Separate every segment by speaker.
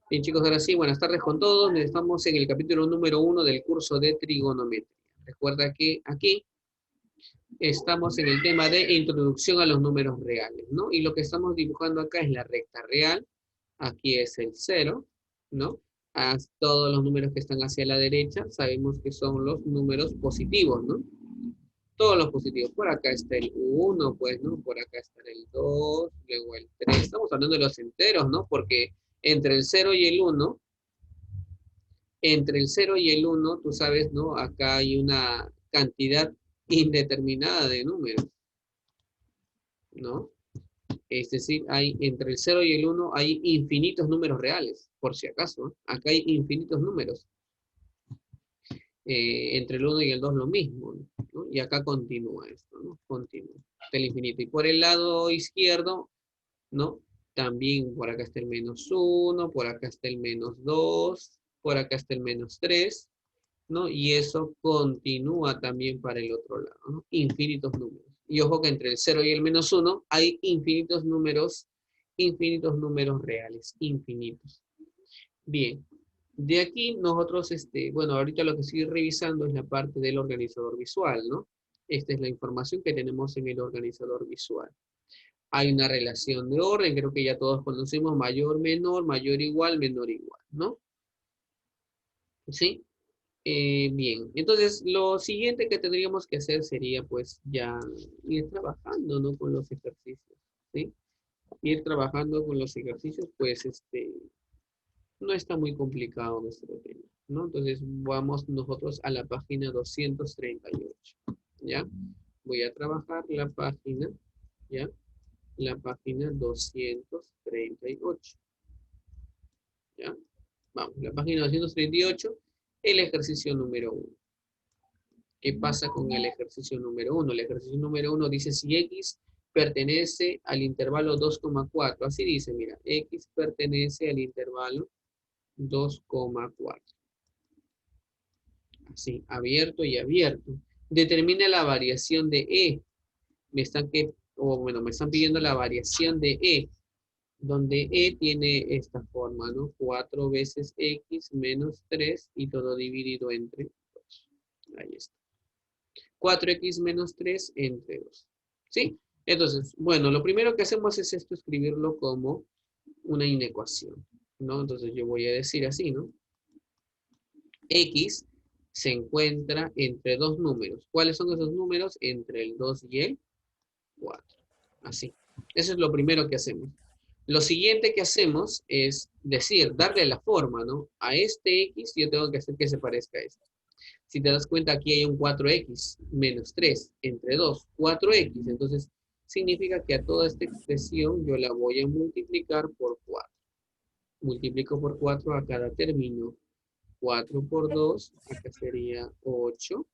Speaker 1: Bien, chicos, ahora sí, buenas tardes con todos. Estamos en el capítulo número 1 del curso de trigonometría. Recuerda que aquí estamos en el tema de introducción a los números reales, ¿no? Y lo que estamos dibujando acá es la recta real. Aquí es el 0, ¿no? Todos los números que están hacia la derecha sabemos que son los números positivos, ¿no? Todos los positivos. Por acá está el 1, pues, ¿no? Por acá está el 2, luego el 3. Estamos hablando de los enteros, ¿no? Porque entre el 0 y el 1, entre el 0 y el 1, tú sabes, ¿no? Acá hay una cantidad indeterminada de números, ¿no? Es decir, hay entre el 0 y el 1 hay infinitos números reales, por si acaso, ¿no? Acá hay infinitos números. Entre el 1 y el 2 lo mismo, ¿no? Y acá continúa esto, ¿no? Continúa hasta el infinito. Y por el lado izquierdo, ¿no? También por acá está el -1, por acá está el -2, por acá está el -3, ¿no? Y eso continúa también para el otro lado, ¿no? Infinitos números. Y ojo que entre el 0 y el -1 hay infinitos números reales, infinitos. Bien, de aquí nosotros, bueno, ahorita lo que estoy revisando es la parte del organizador visual, ¿no? Esta es la información que tenemos en el organizador visual. Hay una relación de orden, creo que ya todos conocemos, mayor, igual, menor, igual, ¿no? ¿Sí? Bien, entonces lo siguiente que tendríamos que hacer sería pues ya ir trabajando, ¿no? Con los ejercicios, ¿sí? Ir trabajando con los ejercicios, pues no está muy complicado nuestro tema, ¿no? Entonces vamos nosotros a la página 238, ¿ya? Voy a trabajar la página, ¿ya? La página 238, ¿ya? Vamos, la página 238, el ejercicio número 1. ¿Qué pasa con el ejercicio número 1? El ejercicio número 1 dice si X pertenece al intervalo 2,4. Así dice, mira, X pertenece al intervalo 2,4. Así, abierto y abierto. Determina la variación de E. Me están pidiendo la variación de E, donde E tiene esta forma, ¿no? 4 veces X menos 3 y todo dividido entre 2. Ahí está. 4x menos 3 entre 2. ¿Sí? Entonces, bueno, lo primero que hacemos es esto, escribirlo como una inecuación, ¿no? Entonces yo voy a decir así, ¿no? X se encuentra entre dos números. ¿Cuáles son esos números? Entre el 2 y el 4. Así. Eso es lo primero que hacemos. Lo siguiente que hacemos es decir, darle la forma, ¿no? A este X yo tengo que hacer que se parezca a este. Si te das cuenta, aquí hay un 4x menos 3 entre 2, 4x. Entonces, significa que a toda esta expresión yo la voy a multiplicar por 4. Multiplico por 4 a cada término. 4 por 2, acá sería 8.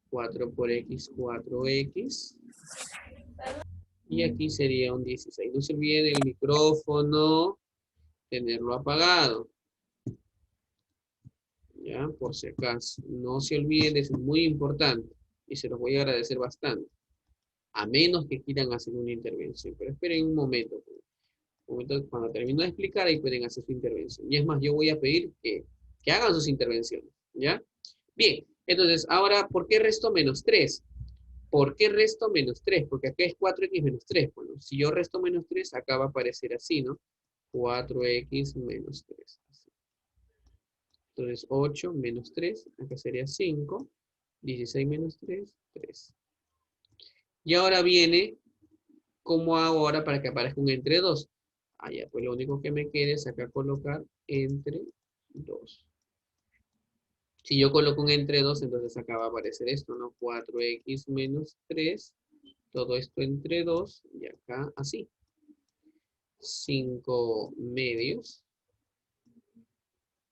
Speaker 1: 4 por x, 4x. Y aquí sería un 16. No se olviden el micrófono, tenerlo apagado. ¿Ya? Por si acaso. No se olviden, eso es muy importante. Y se los voy a agradecer bastante. A menos que quieran hacer una intervención. Pero esperen un momento. Cuando termino de explicar, ahí pueden hacer su intervención. Y es más, yo voy a pedir que hagan sus intervenciones. ¿Ya? Bien, entonces, ahora, ¿por qué resto menos 3? ¿Por qué resto menos 3? Porque acá es 4x menos 3. Bueno, si yo resto menos 3, acá va a aparecer así, ¿no? 4x menos 3. Así. Entonces, 8 menos 3, acá sería 5. 16 menos 3, 3. Y ahora viene, ¿cómo hago ahora para que aparezca un entre 2? Ya, pues lo único que me queda es acá colocar entre 2. Si yo coloco un entre 2, entonces acá va a aparecer esto, ¿no? 4x menos 3, todo esto entre 2, y acá así. 5 medios,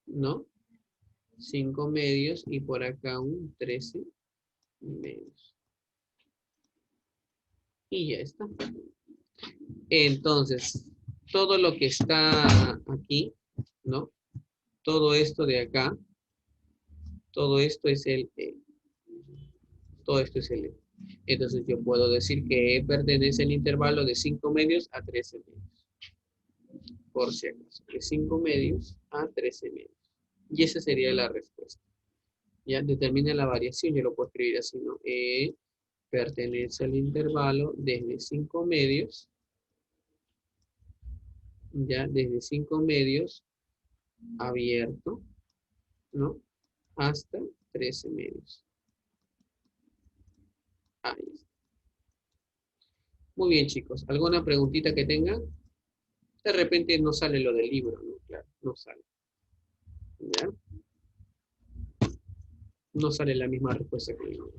Speaker 1: ¿no? 5 medios y por acá un 13 medios. Y ya está. Entonces, todo lo que está aquí, ¿no? Todo esto de acá, todo esto es el E. Todo esto es el E. Entonces yo puedo decir que E pertenece al intervalo de 5 medios a 13 medios. por si acaso, de 5 medios a 13 medios. Y esa sería la respuesta. Ya determina la variación, yo lo puedo escribir así, ¿no? Pertenece al intervalo desde 5 medios, ya desde 5 medios abierto, ¿no? Hasta 13 medios. Ahí está. Muy bien, chicos. ¿Alguna preguntita que tengan? De repente no sale lo del libro, ¿no? Claro, no sale. ¿Ya? No sale la misma respuesta que el libro,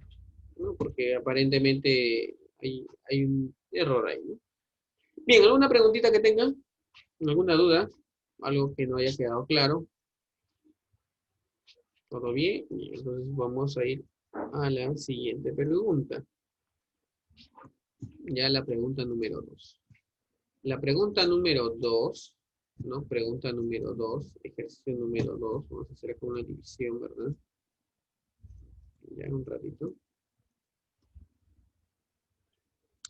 Speaker 1: ¿no? Porque aparentemente hay un error ahí, ¿no? Bien, ¿alguna preguntita que tengan? ¿Alguna duda? ¿Algo que no haya quedado claro? ¿Todo bien? Y entonces vamos a ir a la siguiente pregunta. Ya la pregunta número 2. La pregunta número 2, ¿no? Pregunta número 2, ejercicio número 2. Vamos a hacer acá una división, ¿verdad? Ya un ratito.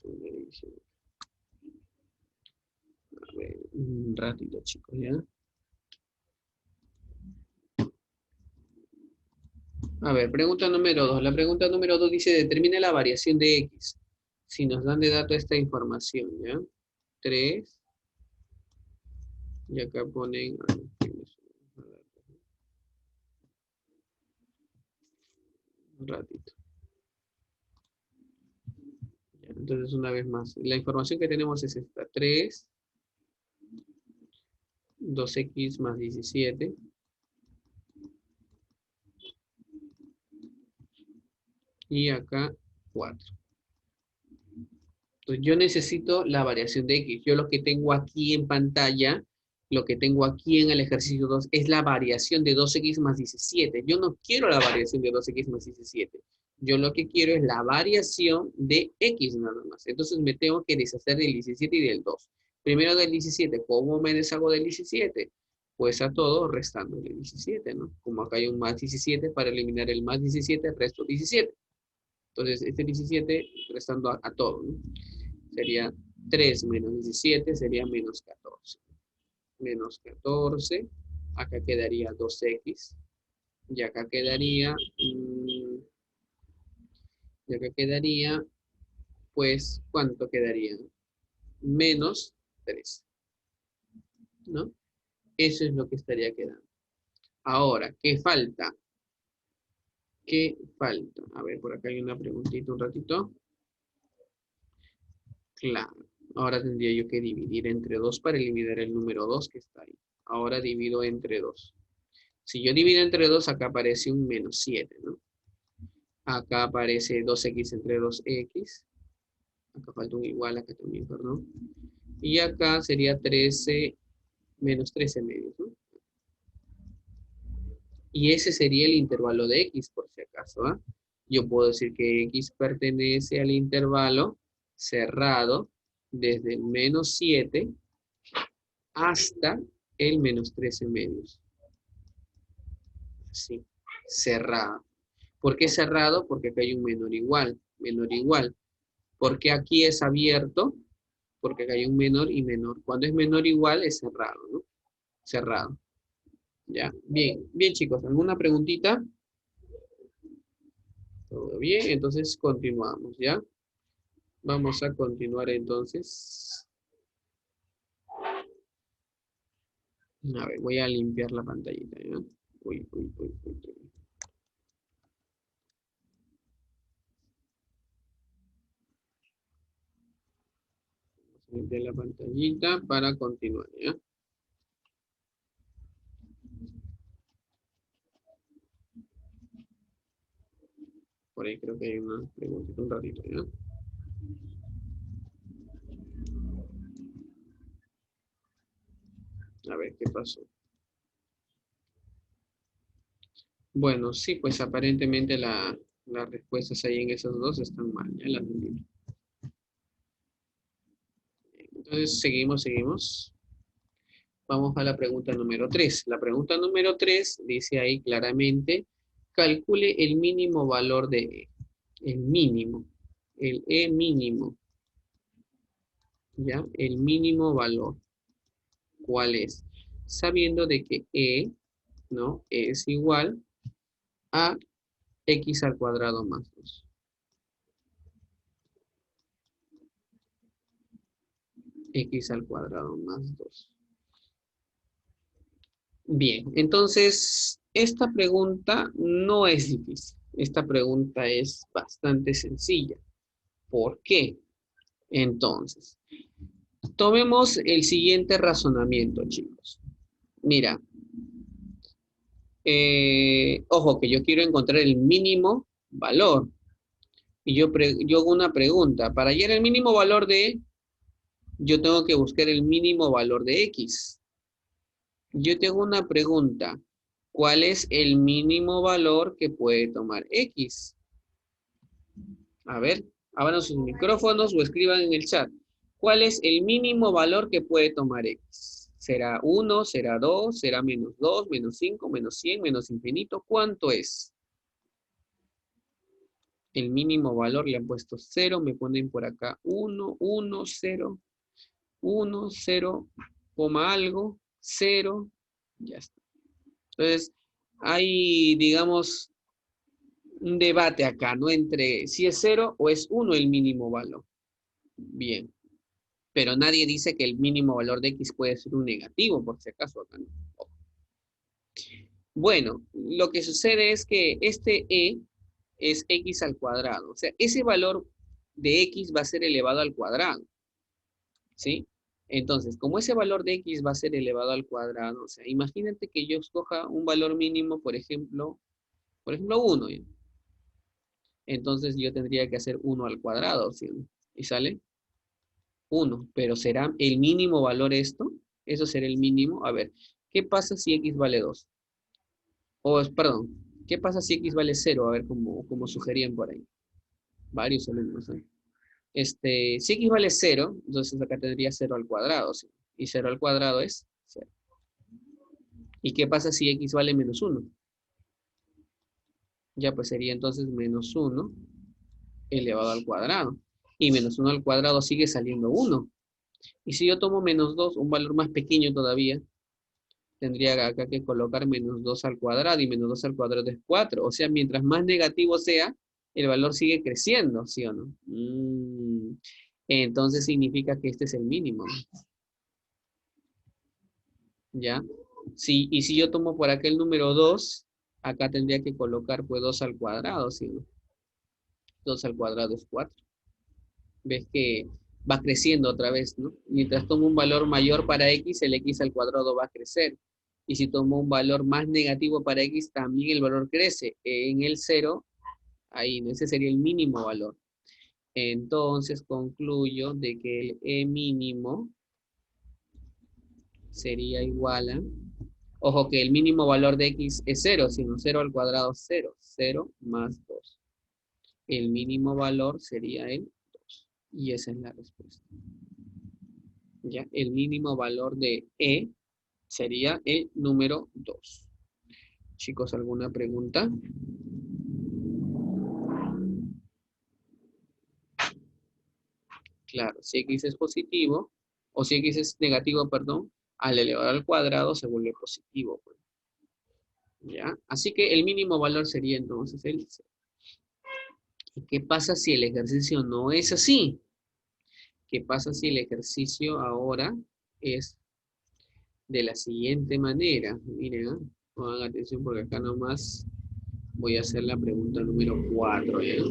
Speaker 1: Una división. A ver, un ratito, chicos, ¿ya? A ver, pregunta número 2. La pregunta número 2 dice, determine la variación de X. Si nos dan de dato esta información, ¿ya? 3. Y acá ponen... un ratito. Ya, entonces, una vez más. La información que tenemos es esta. 3, 2x más 17. Y acá 4. Entonces yo necesito la variación de X. Yo lo que tengo aquí en pantalla, lo que tengo aquí en el ejercicio 2 es la variación de 2x más 17. Yo no quiero la variación de 2x más 17. Yo lo que quiero es la variación de X nada más. Entonces me tengo que deshacer del 17 y del 2. Primero del 17, ¿cómo me deshago del 17? Pues a todo restando el 17, ¿no? Como acá hay un más 17, para eliminar el más 17, resto 17. Entonces, este 17 restando a todo, ¿no? Sería 3 menos 17, sería menos 14. Menos 14, acá quedaría 2x, y acá quedaría, pues, ¿cuánto quedaría? Menos 3, ¿no? Eso es lo que estaría quedando. Ahora, ¿qué falta? ¿Qué falta? A ver, por acá hay una preguntita un ratito. Claro. Ahora tendría yo que dividir entre 2 para eliminar el número 2 que está ahí. Ahora divido entre 2. Si yo divido entre 2, acá aparece un menos 7, ¿no? Acá aparece 2x entre 2x. Acá falta un igual, acá también, perdón. Y acá sería 13 menos 13 medios, ¿no? Y ese sería el intervalo de x, por si acaso, ¿ah? Yo puedo decir que x pertenece al intervalo cerrado desde el menos 7 hasta el menos 13 medios. Así, cerrado. ¿Por qué cerrado? Porque acá hay un menor igual, menor igual. ¿Por qué aquí es abierto? Porque acá hay un menor y menor. Cuando es menor igual es cerrado, ¿no? Cerrado. Ya, bien, bien chicos, ¿alguna preguntita? Todo bien, entonces continuamos, ¿ya? Vamos a continuar entonces. A ver, voy a limpiar la pantallita, ¿ya? Uy, uy, uy, uy, uy. Vamos a limpiar la pantallita para continuar, ¿ya? Por ahí creo que hay una preguntita un ratito, ¿ya? A ver, ¿qué pasó? Bueno, sí, pues aparentemente las respuestas ahí en esos dos están mal, ya las entendí. Entonces, seguimos. Vamos a la pregunta número 3. La pregunta número 3 dice ahí claramente, calcule el mínimo valor de E. El mínimo, el E mínimo, ¿ya? El mínimo valor. ¿Cuál es? Sabiendo de que E, ¿no? Es igual a x al cuadrado más 2. X al cuadrado más 2. Bien, entonces, esta pregunta no es difícil. Esta pregunta es bastante sencilla. ¿Por qué? Entonces, tomemos el siguiente razonamiento, chicos. Mira, ojo que yo quiero encontrar el mínimo valor. Y yo hago una pregunta. Para hallar el mínimo valor de, yo tengo que buscar el mínimo valor de x. Yo tengo una pregunta. ¿Cuál es el mínimo valor que puede tomar x? A ver, abran sus micrófonos o escriban en el chat. ¿Cuál es el mínimo valor que puede tomar x? ¿Será 1, será 2, será menos 2, menos 5, menos 100, menos infinito? ¿Cuánto es? El mínimo valor le han puesto 0, me ponen por acá 1, 1, 0, 1, 0, coma algo, 0, ya está. Entonces, hay, digamos, un debate acá, ¿no? Entre si es 0 o es 1 el mínimo valor. Bien. Pero nadie dice que el mínimo valor de x puede ser un negativo, por si acaso acá, ¿no? Bueno, lo que sucede es que este e es x al cuadrado. O sea, ese valor de x va a ser elevado al cuadrado. ¿Sí? Entonces, como ese valor de x va a ser elevado al cuadrado, o sea, imagínate que yo escoja un valor mínimo, por ejemplo 1. ¿Ya? Entonces yo tendría que hacer 1 al cuadrado, ¿sí? ¿Y sale? 1, pero ¿será el mínimo valor esto? Eso será el mínimo. A ver, ¿qué pasa si x vale 2? Perdón, ¿qué pasa si x vale 0? A ver, como sugerían por ahí. Varios alumnos, ¿eh? Si x vale 0, entonces acá tendría 0 al cuadrado, ¿sí? Y 0 al cuadrado es 0. ¿Y qué pasa si x vale menos 1? Ya pues sería entonces menos 1 elevado al cuadrado. Y menos 1 al cuadrado sigue saliendo 1. Y si yo tomo menos 2, un valor más pequeño todavía, tendría acá que colocar menos 2 al cuadrado, y menos 2 al cuadrado es 4. O sea, mientras más negativo sea, el valor sigue creciendo, ¿sí o no? Entonces significa que este es el mínimo, ¿ya? Sí, y si yo tomo por acá el número 2, acá tendría que colocar pues 2 al cuadrado, ¿sí o no? 2 al cuadrado es 4. Ves que va creciendo otra vez, ¿no? Mientras tomo un valor mayor para x, el x al cuadrado va a crecer. Y si tomo un valor más negativo para x, también el valor crece. En el 0, ahí, ¿no? Ese sería el mínimo valor. Entonces concluyo de que el e mínimo sería igual a... Ojo que el mínimo valor de x es 0, sino 0 al cuadrado es 0. 0 más 2. El mínimo valor sería el 2. Y esa es la respuesta. ¿Ya? El mínimo valor de E sería el número 2. Chicos, ¿alguna pregunta? Claro, si x es positivo, o si x es negativo, perdón, al elevado al cuadrado se vuelve positivo. Pues. ¿Ya? Así que el mínimo valor sería entonces el 0. ¿Y qué pasa si el ejercicio no es así? ¿Qué pasa si el ejercicio ahora es de la siguiente manera? Miren, pongan atención porque acá nomás voy a hacer la pregunta número 4. ¿Ya?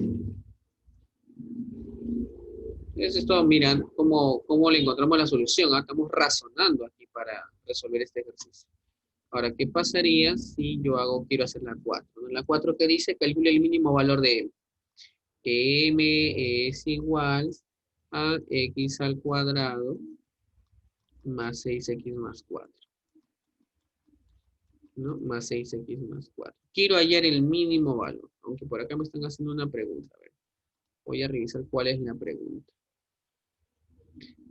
Speaker 1: Eso es todo, miran cómo le encontramos la solución. Estamos razonando aquí para resolver este ejercicio. Ahora, ¿qué pasaría si yo quiero hacer la 4? ¿No? La 4 que dice, calcule el mínimo valor de m. Que m es igual a x al cuadrado más 6x más 4. ¿No? Más 6x más 4. Quiero hallar el mínimo valor. Aunque por acá me están haciendo una pregunta. A ver, voy a revisar cuál es la pregunta.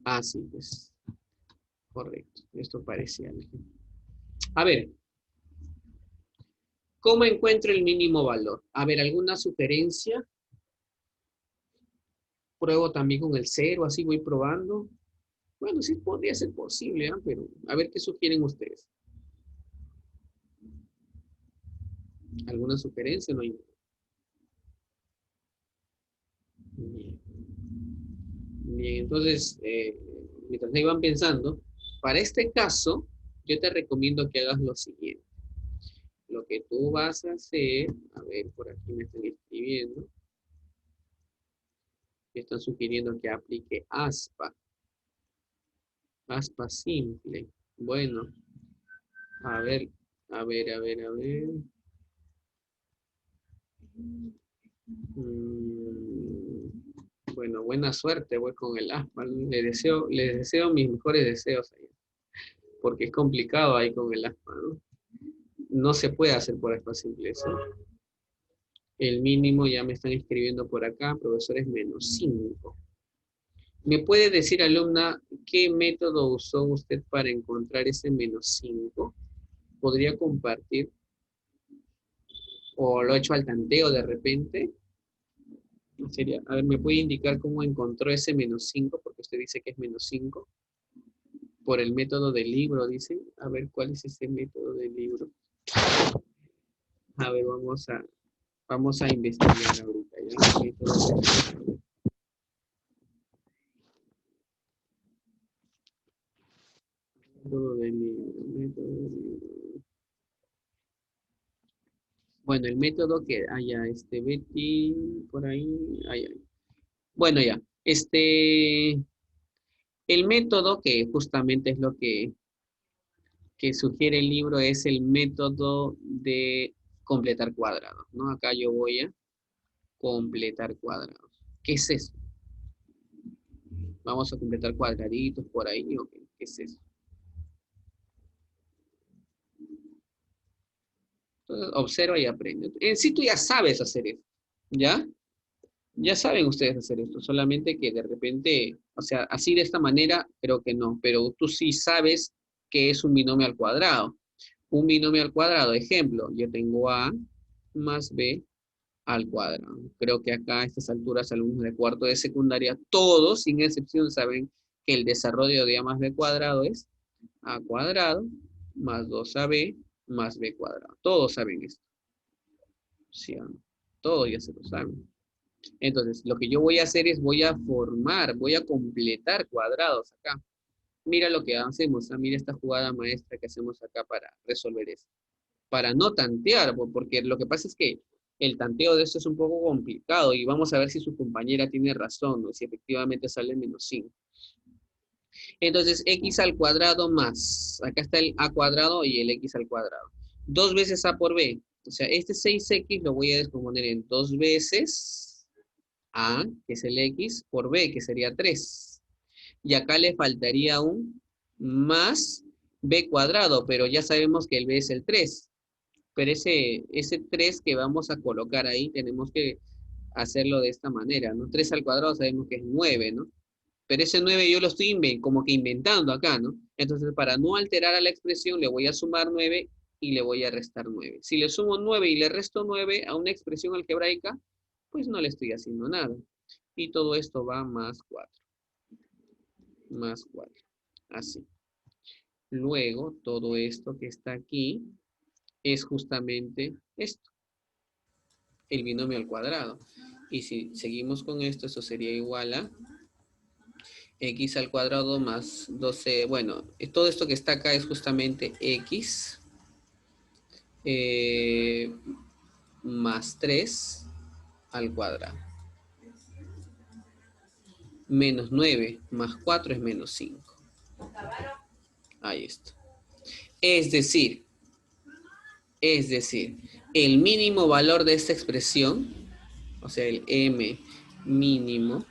Speaker 1: Ah, sí, pues. Correcto. Esto parece algo. A ver, ¿cómo encuentro el mínimo valor? A ver, ¿alguna sugerencia? Pruebo también con el 0, así voy probando. Bueno, sí podría ser posible, ¿ah? Pero a ver qué sugieren ustedes. ¿Alguna sugerencia? No hay. Bien, bien, entonces, mientras ahí van pensando, para este caso, yo te recomiendo que hagas lo siguiente. Lo que tú vas a hacer, a ver, por aquí me están escribiendo, me están sugiriendo que aplique aspa, aspa simple. Bueno, a ver, a ver, a ver, a ver. Mm, bueno, buena suerte, voy con el aspa. Les deseo mis mejores deseos ahí, porque es complicado ahí con el aspa, ¿no? No se puede hacer por aspa simple eso. El mínimo ya me están escribiendo por acá, profesor, es -5. ¿Me puede decir, alumna, qué método usó usted para encontrar ese -5? ¿Podría compartir? ¿O lo ha hecho al tanteo de repente? Sería, a ver, ¿me puede indicar cómo encontró ese -5? Porque usted dice que es -5. Por el método del libro, dice. A ver, ¿cuál es ese método del libro? A ver, vamos a investigar ahorita, ¿ya? Método del libro, método del libro. Bueno, el método que haya, Betty, por ahí, ay, ay. Bueno, ya, el método que justamente es lo que sugiere el libro es el método de completar cuadrados, ¿no? Acá yo voy a completar cuadrados. ¿Qué es eso? Vamos a completar cuadraditos por ahí, ¿o qué? ¿Qué es eso? Entonces, observa y aprende. En sí tú ya sabes hacer esto, ¿ya? Ya saben ustedes hacer esto, solamente que de repente, o sea, así de esta manera, creo que no, pero tú sí sabes que es un binomio al cuadrado. Un binomio al cuadrado, ejemplo, yo tengo A más B al cuadrado. Creo que acá a estas alturas, alumnos de cuarto de secundaria, todos, sin excepción, saben que el desarrollo de A más B cuadrado es A cuadrado más 2AB más B cuadrado. Todos saben esto, ¿sí o no? Todos ya se lo saben. Entonces, lo que yo voy a hacer es voy a formar, voy a completar cuadrados acá. Mira lo que hacemos, mira esta jugada maestra que hacemos acá para resolver esto. Para no tantear, porque lo que pasa es que el tanteo de esto es un poco complicado y vamos a ver si su compañera tiene razón o si efectivamente sale -5. Entonces, x al cuadrado más, acá está el a cuadrado y el x al cuadrado. 2 veces a por b. O sea, este 6x lo voy a descomponer en 2 veces a, que es el x, por b, que sería 3. Y acá le faltaría un más b cuadrado, pero ya sabemos que el b es el 3. Pero ese 3 que vamos a colocar ahí, tenemos que hacerlo de esta manera, ¿no? 3 al cuadrado sabemos que es 9, ¿no? Pero ese 9 yo lo estoy como que inventando acá, ¿no? Entonces, para no alterar a la expresión, le voy a sumar 9 y le voy a restar 9. Si le sumo 9 y le resto 9 a una expresión algebraica, pues no le estoy haciendo nada. Y todo esto va más 4. Más 4. Así. Luego, todo esto que está aquí es justamente esto, el binomio al cuadrado. Y si seguimos con esto, eso sería igual a x al cuadrado más 12. Bueno, todo esto que está acá es justamente x más 3 al cuadrado. Menos 9 más 4 es -5. Ahí está. Es decir, el mínimo valor de esta expresión, o sea, el m mínimo,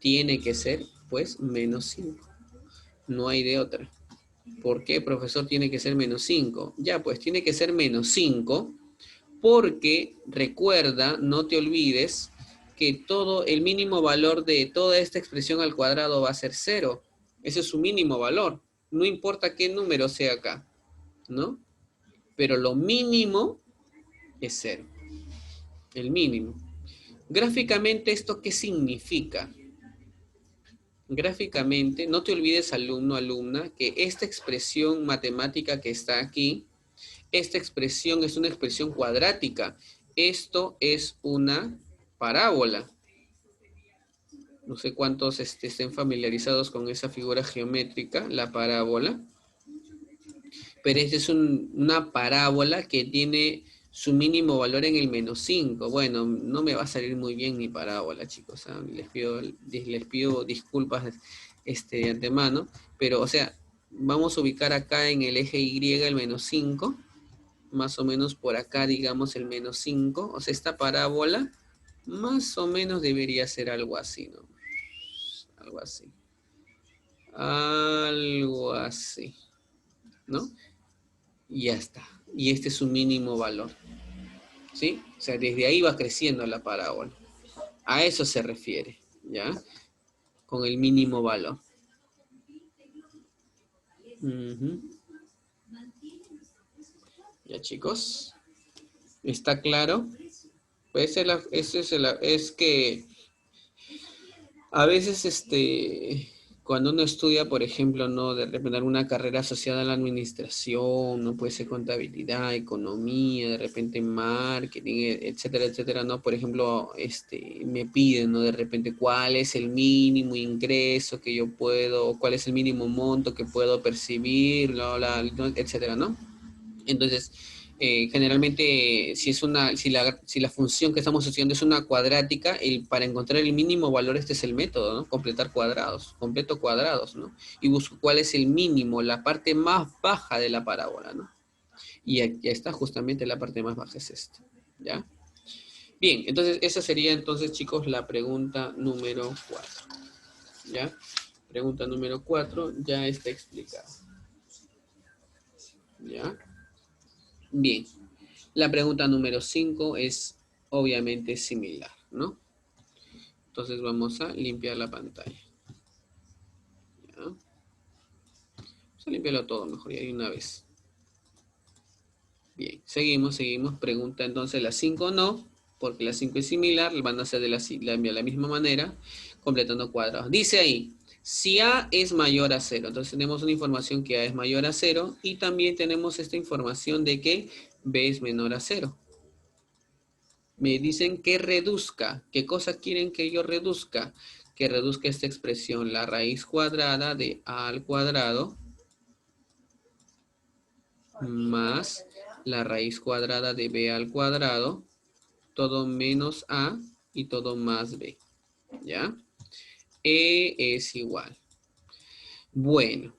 Speaker 1: tiene que ser, pues, -5. No hay de otra. ¿Por qué, profesor, tiene que ser -5? Ya, pues tiene que ser -5 porque recuerda, no te olvides, que todo el mínimo valor de toda esta expresión al cuadrado va a ser 0. Ese es su mínimo valor. No importa qué número sea acá, ¿no? Pero lo mínimo es 0. El mínimo. Gráficamente, ¿esto qué significa? Gráficamente, no te olvides, alumno, alumna, que esta expresión matemática que está aquí, esta expresión es una expresión cuadrática. Esto es una parábola. No sé cuántos estén familiarizados con esa figura geométrica, la parábola. Pero esta es una parábola que tiene su mínimo valor en el -5. Bueno, no me va a salir muy bien mi parábola, chicos. ¿Ah? Les pido disculpas de antemano. Pero, o sea, vamos a ubicar acá en el eje Y el -5. Más o menos por acá, digamos, el -5. O sea, esta parábola más o menos debería ser algo así, ¿no? Algo así. Algo así, ¿no? Y ya está. Y este es su mínimo valor. ¿Sí? O sea, desde ahí va creciendo la parábola. A eso se refiere, ¿ya? Con el mínimo valor. Ya, chicos. ¿Está claro? Pues es que a veces, cuando uno estudia, por ejemplo, ¿no? De repente alguna carrera asociada a la administración, no puede ser contabilidad, economía, de repente marketing, etcétera, etcétera, ¿no? Por ejemplo, me piden, ¿no? De repente, ¿cuál es el mínimo ingreso que yo puedo, cuál es el mínimo monto que puedo percibir, etcétera, ¿no? Entonces, generalmente, si la función que estamos estudiando es una cuadrática, para encontrar el mínimo valor, este es el método, ¿no? Completar cuadrados, completo cuadrados, ¿no? Y busco cuál es el mínimo, la parte más baja de la parábola, ¿no? Y aquí está justamente la parte más baja, es esta, ¿ya? Bien, entonces esa sería entonces, chicos, la pregunta número 4, ¿ya? Pregunta número 4 ya está explicada, ¿ya? Bien. La pregunta número 5 es obviamente similar, ¿no? Entonces vamos a limpiar la pantalla. ¿Ya? Vamos a limpiarlo todo mejor, y ahí una vez. Bien, seguimos. Pregunta entonces la 5 no, porque la 5 es similar, van a ser de la misma manera, completando cuadrados. Dice ahí, si A es mayor a 0, entonces tenemos una información que A es mayor a 0, y también tenemos esta información de que B es menor a 0. Me dicen que reduzca. ¿Qué cosa quieren que yo reduzca? Que reduzca esta expresión, la raíz cuadrada de A al cuadrado más la raíz cuadrada de B al cuadrado, todo menos A y todo más B. ¿Ya? E es igual. Bueno,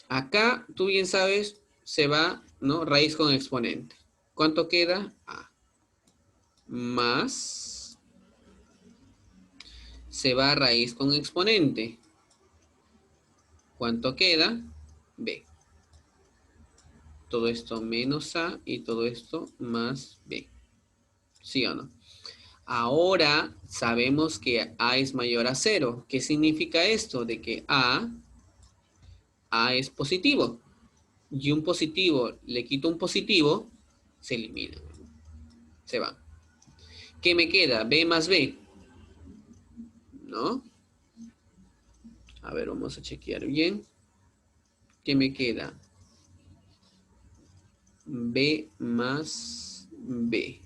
Speaker 1: acá tú bien sabes, se va, ¿no? Raíz con exponente. ¿Cuánto queda? A. Más, se va raíz con exponente. ¿Cuánto queda? B. Todo esto menos A y todo esto más B. ¿Sí o no? Ahora sabemos que A es mayor a 0. ¿Qué significa esto? De que A es positivo. Y un positivo, le quito un positivo, se elimina. Se va. ¿Qué me queda? B más B. ¿No? A ver, vamos a chequear bien. ¿Qué me queda? B más B.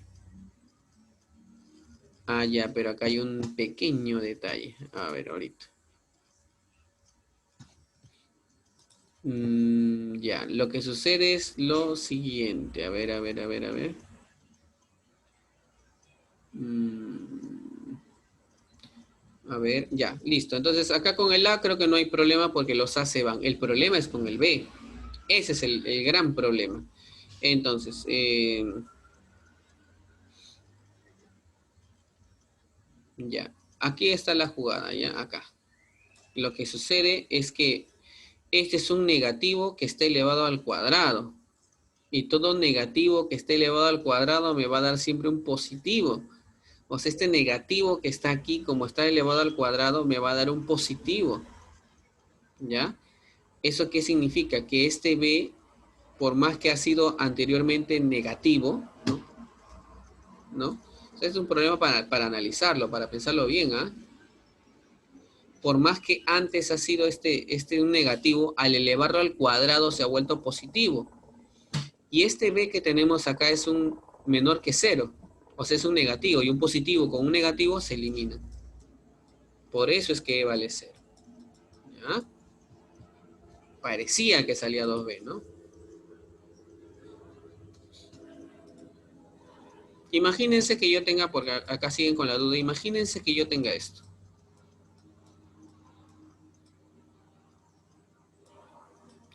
Speaker 1: Ah, ya, pero acá hay un pequeño detalle. A ver, ahorita. Ya, lo que sucede es lo siguiente. A ver. A ver, ya, listo. Entonces, acá con el A creo que no hay problema porque los A se van. El problema es con el B. Ese es el gran problema. Entonces, ya. Aquí está la jugada, ya, acá. Lo que sucede es que este es un negativo que está elevado al cuadrado. Y todo negativo que esté elevado al cuadrado me va a dar siempre un positivo. O sea, este negativo que está aquí, como está elevado al cuadrado, me va a dar un positivo. ¿Ya? ¿Eso qué significa? Que este B, por más que ha sido anteriormente negativo, ¿no? O sea, es un problema para analizarlo, para pensarlo bien, ¿ah? por más que antes ha sido este un negativo, al elevarlo al cuadrado se ha vuelto positivo. Y este b que tenemos acá es un menor que 0. O sea, es un negativo. Y un positivo con un negativo se elimina. Por eso es que e vale 0. ¿Ya? Parecía que salía 2b, ¿no? Imagínense que yo tenga, porque acá siguen con la duda, imagínense que yo tenga esto.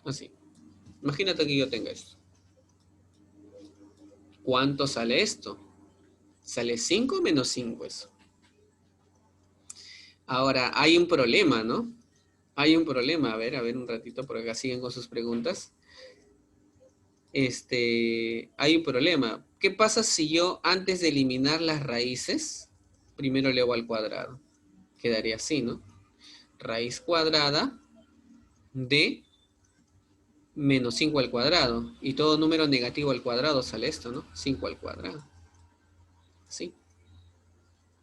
Speaker 1: Así. Imagínate que yo tenga esto. ¿Cuánto sale esto? Sale 5 menos 5 eso. Ahora, hay un problema, ¿no? Hay un problema. A ver un ratito, por acá siguen con sus preguntas. Hay un problema. ¿Qué pasa si yo, antes de eliminar las raíces, primero elevo al cuadrado? Quedaría así, ¿no? Raíz cuadrada de menos 5 al cuadrado. Y todo número negativo al cuadrado sale esto, ¿no? 5 al cuadrado. ¿Sí?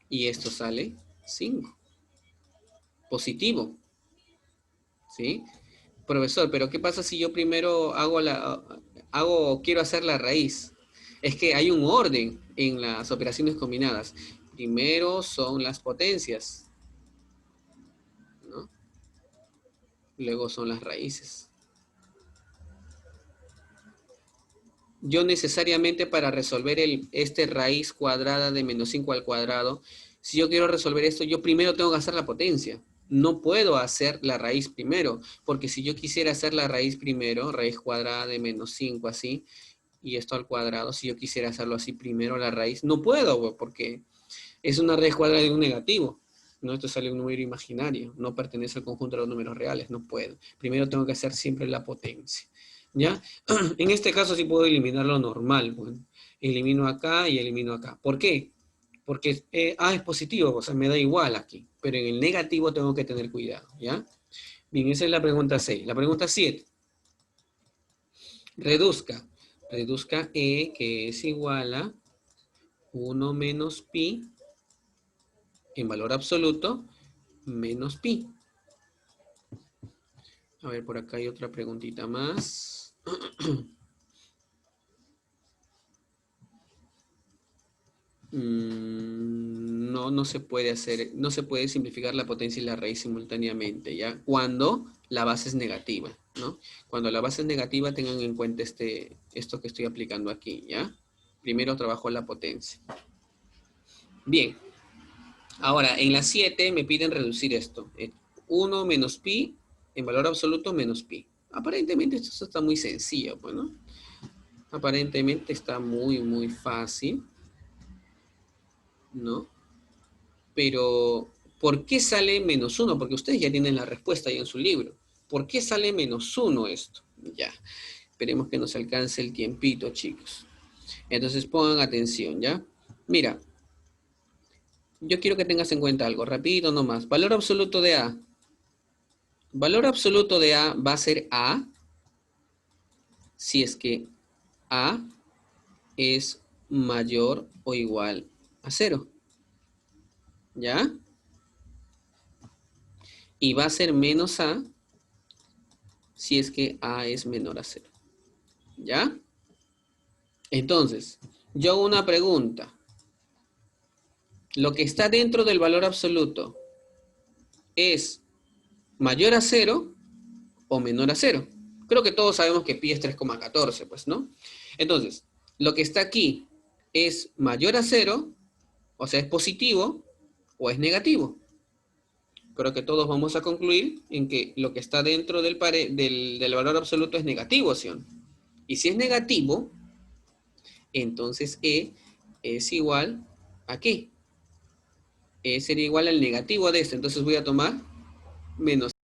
Speaker 1: Y esto sale 5. Positivo. ¿Sí? Profesor, pero ¿qué pasa si yo primero quiero hacer la raíz? Es que hay un orden en las operaciones combinadas. Primero son las potencias, ¿no? Luego son las raíces. Yo necesariamente para resolver este raíz cuadrada de menos 5 al cuadrado, si yo quiero resolver esto, yo primero tengo que hacer la potencia. No puedo hacer la raíz primero, porque si yo quisiera hacer la raíz primero, raíz cuadrada de menos 5 así, y esto al cuadrado, si yo quisiera hacerlo así primero la raíz, no puedo, porque es una raíz cuadrada de un negativo. No, esto sale un número imaginario, no pertenece al conjunto de los números reales, no puedo. Primero tengo que hacer siempre la potencia. ¿Ya? En este caso sí puedo eliminar lo normal. Bueno, elimino acá y elimino acá. ¿Por qué? Porque es positivo, o sea, me da igual aquí. Pero en el negativo tengo que tener cuidado, ¿ya? Bien, esa es la pregunta 6. La pregunta 7. Reduzca. Reduzca E, que es igual a 1 menos pi en valor absoluto menos pi. A ver, por acá hay otra preguntita más. No se puede hacer, no se puede simplificar la potencia y la raíz simultáneamente, ¿ya? Cuando la base es negativa, ¿no? Cuando la base es negativa, tengan en cuenta esto que estoy aplicando aquí, ¿ya? Primero trabajo la potencia. Bien. Ahora, en la 7 me piden reducir esto. 1 menos pi en valor absoluto menos pi. Aparentemente esto está muy sencillo, pues, ¿no? Aparentemente está muy, muy fácil, ¿no? Pero, ¿por qué sale menos 1? Porque ustedes ya tienen la respuesta ahí en su libro. ¿Por qué sale menos 1 esto? Ya, esperemos que nos alcance el tiempito, chicos. Entonces pongan atención, ¿ya? Mira, yo quiero que tengas en cuenta algo, rapidito nomás. Valor absoluto de A. Valor absoluto de A va a ser A si es que A es mayor o igual a 0. ¿Ya? Y va a ser menos A si es que A es menor a 0. ¿Ya? Entonces, yo hago una pregunta. ¿Lo que está dentro del valor absoluto es mayor a 0 o menor a 0? Creo que todos sabemos que pi es 3,14, pues, ¿no? Entonces, lo que está aquí es mayor a 0, o sea, es positivo o es negativo. Creo que todos vamos a concluir en que lo que está dentro del valor absoluto es negativo, ¿sí? Y si es negativo, entonces E es igual a ¿qué? E sería igual al negativo de esto. Entonces voy a tomar menos